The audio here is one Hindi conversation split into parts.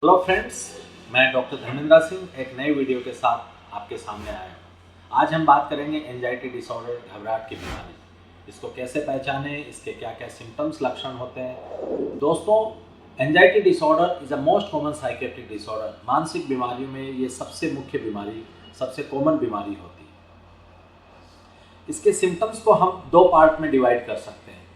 हेलो फ्रेंड्स, मैं डॉक्टर धर्मेंद्र सिंह एक नए वीडियो के साथ आपके सामने आया हूँ। आज हम बात करेंगे एंजाइटी डिसऑर्डर, घबराहट की बीमारी। इसको कैसे पहचानें, इसके क्या क्या सिम्टम्स, लक्षण होते हैं। दोस्तों, anxiety disorder is a most common psychiatric disorder. मानसिक बीमारियों में ये सबसे मुख्य बीमारी, सबसे कॉमन बीमारी होती है। इसके सिम्टम्स को हम दो पार्ट में डिवाइड कर सकते हैं: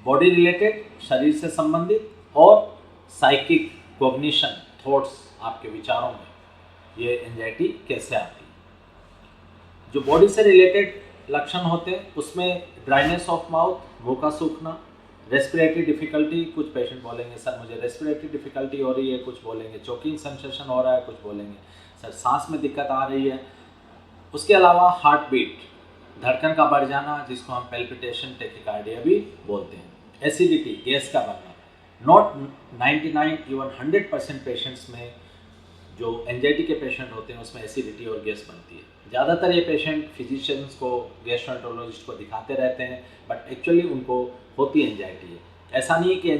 बॉडी रिलेटेड, शरीर से संबंधित, और साइकिक, कॉग्निशन, थॉट्स, आपके विचारों में ये एंजाइटी कैसे आती है। जो बॉडी से रिलेटेड लक्षण होते हैं उसमें ड्राइनेस ऑफ माउथ, मुंह का सूखना, रेस्पिरेटरी डिफिकल्टी। कुछ पेशेंट बोलेंगे सर मुझे रेस्पिरेटरी डिफिकल्टी हो रही है, कुछ बोलेंगे चोकिंग सेंसेशन हो रहा है, कुछ बोलेंगे सर सांस में दिक्कत आ रही है। उसके अलावा हार्ट बीट, धड़कन का बढ़ जाना, जिसको हम पेल्पिटेशन, टेकिकार्डिया भी बोलते हैं। एसिडिटी, गैस का बनना। नॉट 99 इवन 100% पेशेंट्स में जो एंजाइटी के पेशेंट होते हैं उसमें एसिडिटी और गैस बनती है। ज़्यादातर ये पेशेंट फिजिशियंस को, गैस्ट्रोएंटरोलॉजिस्ट को दिखाते रहते हैं, बट एक्चुअली उनको होती एंजाइटी है। ऐसा नहीं है कि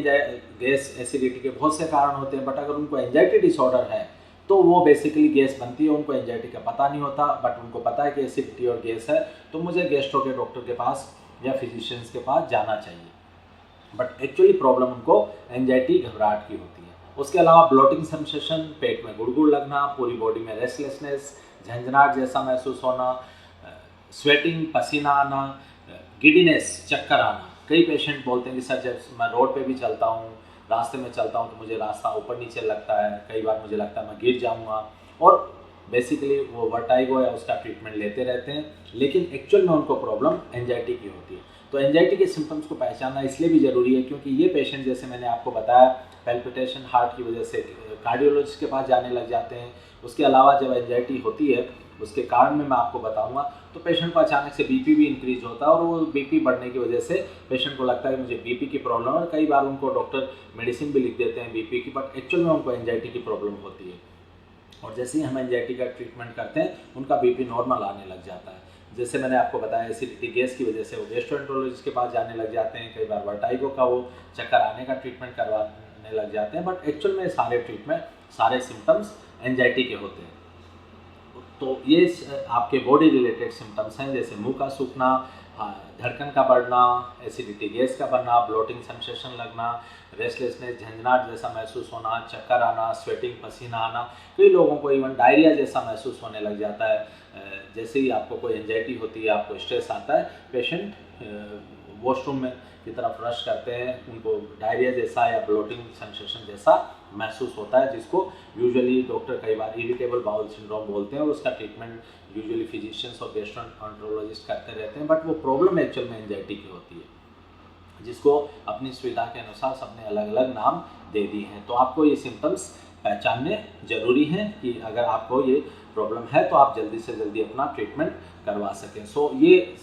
गैस, एसिडिटी के बहुत से कारण होते हैं, बट अगर उनको एंजाइटी डिसऑर्डर है तो वो बेसिकली गैस बनती है। उनको एंजाइटी का पता नहीं होता, बट उनको पता है कि एसिडिटी और गैस है, तो मुझे गैस्ट्रो के डॉक्टर के पास या फिजिशियंस के पास जाना चाहिए। बट एक्चुअली प्रॉब्लम उनको एंजाइटी, घबराहट की होती है। उसके अलावा ब्लोटिंग सेंसेशन, पेट में गुड़गुड़ लगना, पूरी बॉडी में रेस्टलेसनेस, झंझनाहट जैसा महसूस होना, स्वेटिंग, पसीना आना, गिडीनेस, चक्कर आना। कई पेशेंट बोलते हैं कि सर जब मैं रोड पे भी चलता हूँ, रास्ते में चलता हूँ, तो मुझे रास्ता ऊपर नीचे लगता है, कई बार मुझे लगता है मैं गिर जाऊँगा। और बेसिकली वो वर्टाइगो या उसका ट्रीटमेंट लेते रहते हैं, लेकिन एक्चुअल में उनको प्रॉब्लम एंजाइटी की होती है। तो एंजाइटी के सिम्टम्स को पहचानना इसलिए भी ज़रूरी है क्योंकि ये पेशेंट, जैसे मैंने आपको बताया, पैल्पिटेशन, हार्ट की वजह से कार्डियोलॉजिस्ट के पास जाने लग जाते हैं। उसके अलावा जब एंजाइटी होती है, उसके कारण में मैं आपको बताऊंगा, तो पेशेंट को अचानक से बीपी भी इंक्रीज होता है, और वो बीपी बढ़ने की वजह से पेशेंट को लगता है कि मुझे बीपी की प्रॉब्लम है। कई बार उनको डॉक्टर मेडिसिन भी लिख देते हैं बीपी की, बट एक्चुअल में उनको एंजाइटी की प्रॉब्लम होती है। और जैसे ही हम एंजाइटी का ट्रीटमेंट करते हैं, उनका बीपी नॉर्मल आने लग जाता है। जैसे मैंने आपको बताया, एसिडिटी, गैस की वजह से वो गैस्ट्रोएंटरोलॉजिस्ट के पास जाने लग जाते हैं। कई बार वर्टाइगो का, वो चक्कर आने का ट्रीटमेंट करवाने लग जाते हैं, बट एक्चुअल में सारे ट्रीटमेंट, सारे सिम्टम्स एंजाइटी के होते हैं। तो ये आपके बॉडी रिलेटेड सिम्टम्स हैं, जैसे मुंह का सूखना, धड़कन का बढ़ना, एसिडिटी, गैस का बनना, ब्लोटिंग सेंसेशन लगना, रेस्टलेसनेस, झंझनाहट जैसा महसूस होना, चक्कर आना, स्वेटिंग, पसीना आना। कई लोगों को इवन डायरिया जैसा महसूस होने लग जाता है। जैसे ही आपको कोई एंजाइटी होती है, आपको स्ट्रेस आता है, पेशेंट वॉशरूम में की तरफ रश करते हैं, उनको डायरिया जैसा या ब्लोटिंग सेंसेशन जैसा महसूस होता है, जिसको यूजुअली डॉक्टर कई बार इरिटेबल बाउल सिंड्रोम बोलते हैं, और उसका ट्रीटमेंट यूजुअली फिजिशियंस और गैस्ट्रोएंटरोलॉजिस्ट करते रहते हैं। बट वो प्रॉब्लम एक्चुअल में एंजाइटी की होती है, जिसको अपनी सुविधा के अनुसार सबने अलग अलग नाम दे दिए हैं। तो आपको ये सिम्टम्स पहचानने जरूरी हैं कि अगर आपको ये प्रॉब्लम है तो आप जल्दी से जल्दी अपना ट्रीटमेंट करवा सकें। सो ये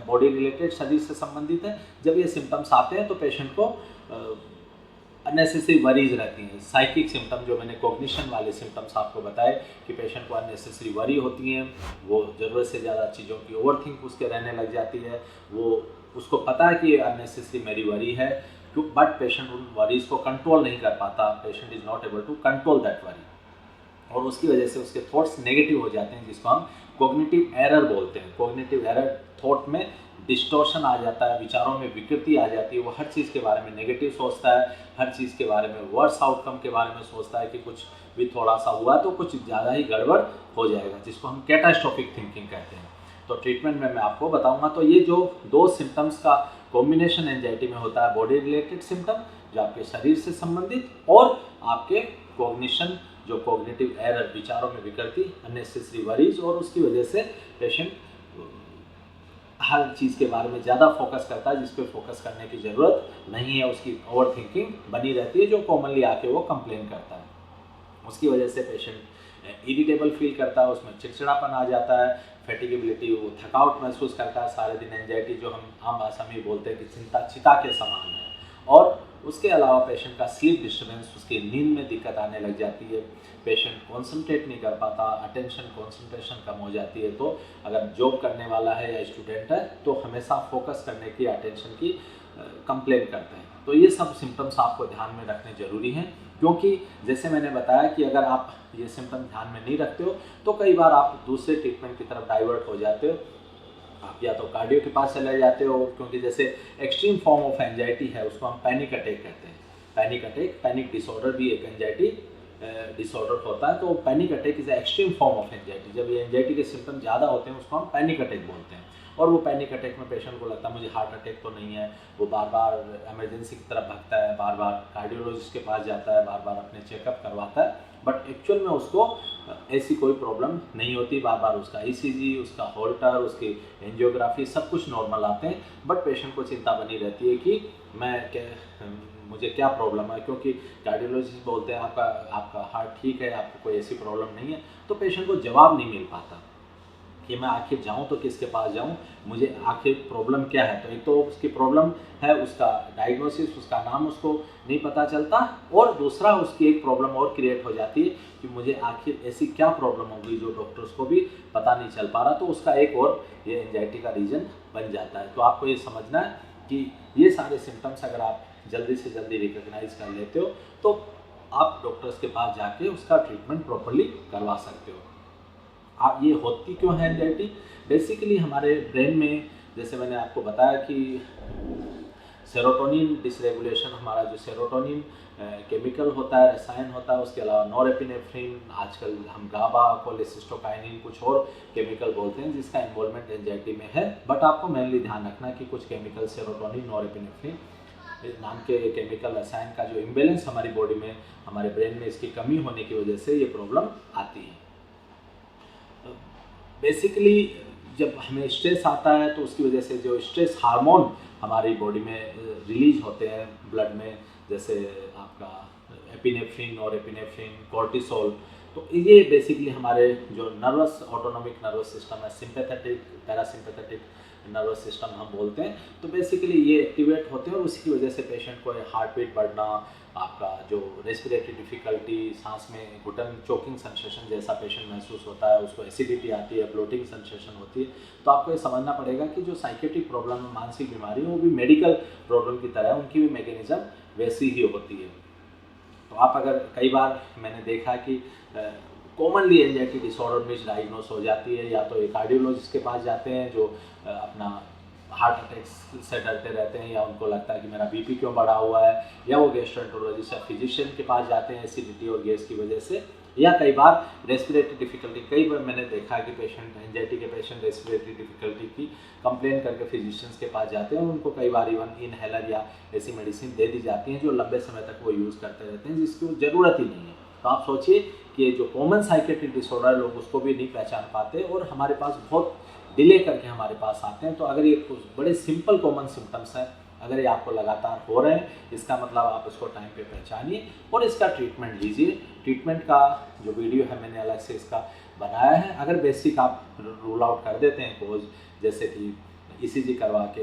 बॉडी रिलेटेड, शरीर से संबंधित है। जब ये सिम्टम्स आते हैं तो पेशेंट को अननेसेसरी वरीज रहती हैं। साइकिक सिम्टम, जो मैंने कॉग्निशन वाले सिम्टम्स आपको बताए कि पेशेंट को अननेसेसरी वरी होती हैं, वो ज़रूरत से ज़्यादा चीज़ों की ओवरथिंक उसके रहने लग जाती है। वो उसको पता है कि अननेसेसरी मेरी वरी है, बट पेशेंट उन वरीज को कंट्रोल नहीं कर पाता। Patient is not able to control that worry, और उसकी वजह से उसके थॉट्स नेगेटिव हो जाते हैं, जिसको हम कॉग्निटिव एरर बोलते हैं। कॉग्निटिव एरर, थॉट में डिस्टॉर्शन आ जाता है, विचारों में विकृति आ जाती है। वो हर चीज़ के बारे में नेगेटिव सोचता है, हर चीज़ के बारे में, वर्स आउटकम के बारे में सोचता है कि कुछ भी थोड़ा सा हुआ तो कुछ ज़्यादा ही गड़बड़ हो जाएगा, जिसको हम कैटास्ट्रोफिक थिंकिंग कहते हैं। तो ट्रीटमेंट में मैं आपको बताऊंगा। तो ये जो दो सिम्टम्स का कॉम्बिनेशन एंजाइटी में होता है, बॉडी रिलेटेड सिम्टम जो आपके शरीर से संबंधित, और आपके कॉग्निशन, जो कॉग्निटिव एरर, विचारों में विकृति, अननेसेसरी वरीज, और उसकी वजह से पेशेंट हर चीज़ के बारे में ज़्यादा फोकस करता है, जिस पे फोकस करने की ज़रूरत नहीं है। उसकी ओवर थिंकिंग बनी रहती है, जो कॉमनली आके वो कंप्लेन करता है। उसकी वजह से पेशेंट इरिटेबल फील करता है, उसमें चिड़चिड़ापन आ जाता है, फैटिगेबिलिटी, वो थकावट महसूस करता है सारे दिन। एंजाइटी, जो हम आम भाषा में बोलते हैं कि चिंता चिता के समान है। और उसके अलावा पेशेंट का स्लीप डिस्टर्बेंस, उसकी नींद में दिक्कत आने लग जाती है, पेशेंट कॉन्सेंट्रेट नहीं कर पाता, अटेंशन, कॉन्सेंट्रेशन कम हो जाती है। तो अगर जॉब करने वाला है या स्टूडेंट है तो हमेशा फोकस करने की, अटेंशन की कंप्लेन करते हैं। तो ये सब सिम्टम्स आपको ध्यान में रखने ज़रूरी हैं, क्योंकि जैसे मैंने बताया कि अगर आप ये सिम्टम ध्यान में नहीं रखते हो तो कई बार आप दूसरे ट्रीटमेंट की तरफ डाइवर्ट हो जाते हो। आप या तो कार्डियो के पास चले जाते हो, क्योंकि जैसे एक्सट्रीम फॉर्म ऑफ एंजाइटी है उसको हम पैनिक अटैक कहते हैं। पैनिक डिसऑर्डर भी एक एंजाइटी डिसऑर्डर होता है। तो panic attack is extreme form of anxiety. जब ये एंजाइटी के सिम्टम ज़्यादा होते हैं उसको हम पैनिक अटैक बोलते हैं। और वो पैनिक अटैक में पेशेंट को लगता है मुझे हार्ट अटैक तो नहीं है, वो बार बार इमरजेंसी की तरफ भागता है, बार बार कार्डियोलॉजिस्ट के पास जाता है, बार बार अपने चेकअप करवाता है, बट एक्चुअल में उसको ऐसी कोई प्रॉब्लम नहीं होती। बार बार उसका ईसीजी, उसका होल्टर, उसकी एंजियोग्राफी सब कुछ नॉर्मल आते हैं, बट पेशेंट को चिंता बनी रहती है कि मुझे क्या प्रॉब्लम है, क्योंकि कार्डियोलॉजिस्ट बोलते हैं आपका हार्ट ठीक है, आपको कोई ऐसी प्रॉब्लम नहीं है। तो पेशेंट को जवाब नहीं मिल पाता कि मैं आखिर जाऊं तो किसके पास जाऊं, मुझे आखिर प्रॉब्लम क्या है। तो एक तो उसकी प्रॉब्लम है, उसका डायग्नोसिस, उसका नाम उसको नहीं पता चलता, और दूसरा उसकी एक प्रॉब्लम और क्रिएट हो जाती है कि मुझे आखिर ऐसी क्या प्रॉब्लम होगी जो डॉक्टर्स को भी पता नहीं चल पा रहा। तो उसका एक और ये एंजाइटी का रीज़न बन जाता है। तो आपको ये समझना है कि ये सारे सिम्टम्स अगर आप जल्दी से जल्दी रिकग्नाइज कर लेते हो तो आप डॉक्टर्स के पास जाके उसका ट्रीटमेंट प्रॉपरली करवा सकते हो। आप ये होती क्यों है एंजाइटी? बेसिकली हमारे ब्रेन में, जैसे मैंने आपको बताया कि सेरोटोनिन डिसरेगुलेशन, हमारा जो सेरोटोनिन केमिकल होता है, रसायन होता है, उसके अलावा नॉरेपिनेफ्रिन, आजकल हम गाबा, कोलेसिस्टोकाइनिन, कुछ और केमिकल बोलते हैं जिसका इन्वॉल्वमेंट एंजाइटी में है। बट आपको मेनली ध्यान रखना है कि कुछ केमिकल सेरोटोनिन, नॉरेपिनेफ्रिन नाम के केमिकल रसायन का जो इम्बेलेंस हमारी बॉडी में, हमारे ब्रेन में इसकी कमी होने की वजह से ये प्रॉब्लम आती है। बेसिकली जब हमें स्ट्रेस आता है तो उसकी वजह से जो स्ट्रेस हार्मोन हमारी बॉडी में रिलीज होते हैं ब्लड में, जैसे आपका एपिनेफ्रिन और एपिनेफ्रिन, कॉर्टिसोल, तो ये बेसिकली हमारे जो नर्वस, ऑटोनॉमिक नर्वस सिस्टम है, सिंपैथेटिक, पैरासिम्पैथेटिक नर्वस सिस्टम हम बोलते हैं, तो बेसिकली ये एक्टिवेट होते हैं और उसी की वजह से पेशेंट को हार्ट बीट बढ़ना, आपका जो रेस्पिरेटरी डिफ़िकल्टी, सांस में घुटन, चोकिंग सेंसेशन जैसा पेशेंट महसूस होता है, उसको एसिडिटी आती है, ब्लोटिंग सेंसेशन होती है। तो आपको ये समझना पड़ेगा कि जो साइकेट्रिक प्रॉब्लम है, मानसिक बीमारी है, वो भी मेडिकल प्रॉब्लम की तरह है, उनकी भी मैकेनिज्म वैसी ही होती है। तो आप अगर कई बार मैंने देखा कि commonly anxiety disorder miss diagnose हो जाती है, या तो एक कार्डियोलॉजिस्ट के पास जाते हैं जो अपना हार्ट अटैक से डरते रहते हैं, या उनको लगता है कि मेरा बीपी क्यों बढ़ा हुआ है, या वो गैस्ट्रोएंटरोलॉजिस्ट या फिजिशियन के पास जाते हैं एसिडिटी और गैस की वजह से, या कई बार रेस्पिरेटरी डिफिकल्टी। कई बार मैंने देखा है कि पेशेंट, एंजाइटी के पेशेंट रेस्पिरेटरी डिफिकल्टी की कंप्लेन करके फिजिशियंस के पास जाते हैं, और उनको कई बार इवन इनहेलर या ऐसी मेडिसिन दे दी जाती हैं जो लंबे समय तक वो यूज़ करते रहते हैं, जिसकी ज़रूरत ही नहीं है। तो आप सोचिए कि जो कॉमन साइकेट्रिक डिसऑर्डर लोग उसको भी नहीं पहचान पाते, और हमारे पास बहुत डिले करके हमारे पास आते हैं। तो अगर ये कुछ बड़े सिंपल कॉमन सिम्टम्स हैं, अगर ये आपको लगातार हो रहे हैं, इसका मतलब आप इसको टाइम पे पहचानिए और इसका ट्रीटमेंट लीजिए। ट्रीटमेंट का जो वीडियो है मैंने अलग से इसका बनाया है। अगर बेसिक आप रूल आउट कर देते हैं कोज, जैसे कि ईसीजी करवा के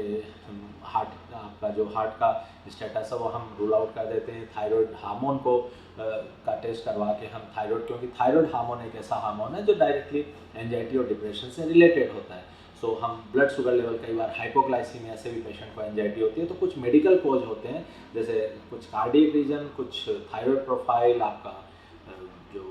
हार्ट, आपका जो हार्ट का स्टेटस है वो हम रूल आउट कर देते हैं। थायराइड हार्मोन को का टेस्ट करवा के हम थायराइड, क्योंकि थायराइड हार्मोन एक ऐसा हार्मोन है जो डायरेक्टली एंजाइटी और डिप्रेशन से रिलेटेड होता है। सो हम ब्लड शुगर लेवल, कई बार हाइपोग्लाइसीमिया से भी पेशेंट को एंजाइटी होती है। तो कुछ मेडिकल कोज होते हैं, जैसे कुछ कार्डियक रीजन, कुछ थायराइड प्रोफाइल, आपका जो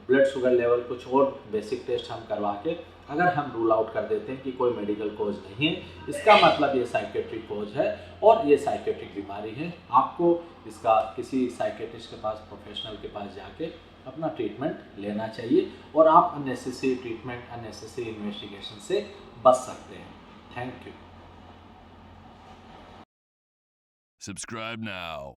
ब्लड शुगर लेवल, कुछ और बेसिक टेस्ट हम करवा के अगर हम रूल आउट कर देते हैं कि कोई मेडिकल कोज नहीं है, इसका मतलब ये साइकेट्रिक कोज है और ये साइकेट्रिक बीमारी है। आपको इसका किसी साइकेट्रिस्ट के पास, प्रोफेशनल के पास जाके अपना ट्रीटमेंट लेना चाहिए, और आप अननेसेसरी ट्रीटमेंट, अननेसेसरी इन्वेस्टिगेशन से बच सकते हैं। Thank you. Subscribe now.